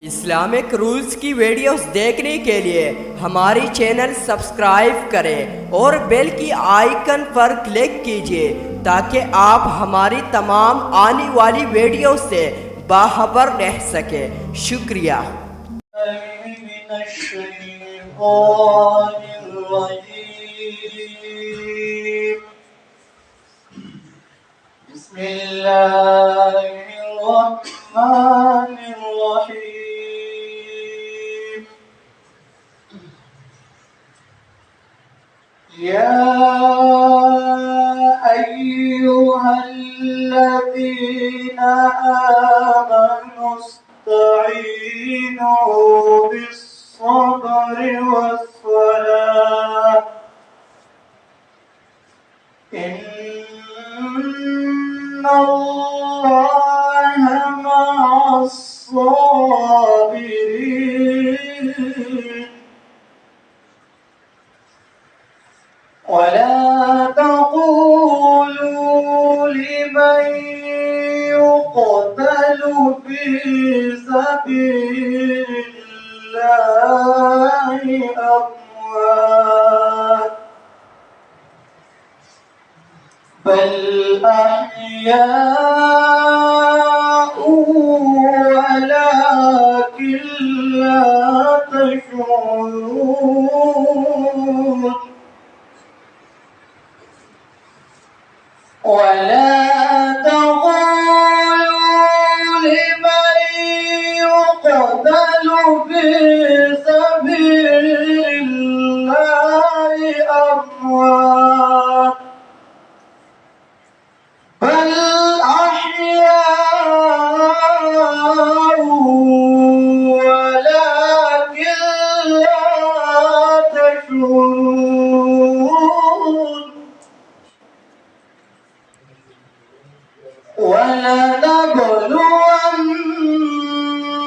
Islamic rules की वीडियोस देखने के लिए हमारी चैनल सब्सक्राइब करें और बेल की आइकन पर क्लिक कीजिए ताकि आप हमारी तमाम आने वाली वीडियो से बाखबर रह सकें। शुक्रिया। يا أيها الذين آمنوا استعينوا بالصبر والصلاة إن الله مع الصابرين ولا تقولوا لمن يقتل في سبيل الله أموات بل أحياء ولكن لا تشعرون ولا تقولوا لمن يقتل في سبيل الله أموات بل أحياء ولكن لا تشعرون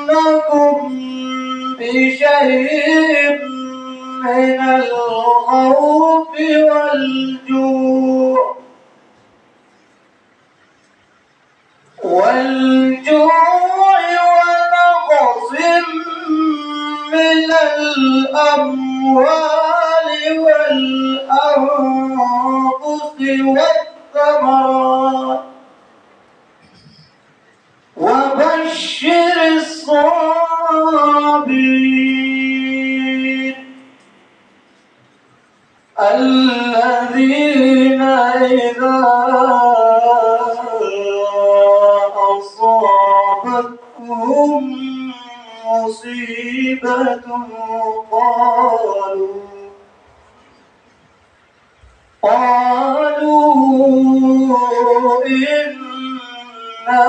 ولنبلونكم بشيء من الخوف والجوع ونقص من الأموال والأنفس والثمرات وبشر الصابرين الذين إذا أصابتهم مصيبة قالوا إنا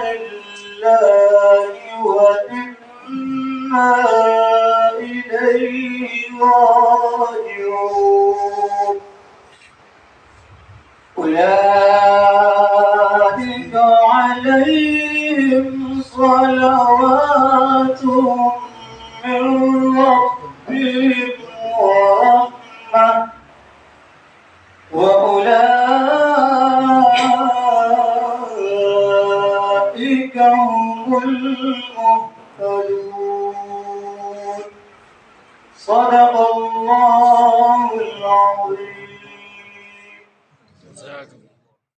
لله وإنا إليه راجعون أولئك عليهم صلوات من ربهم ورحمة وأولئك هم المهتدون.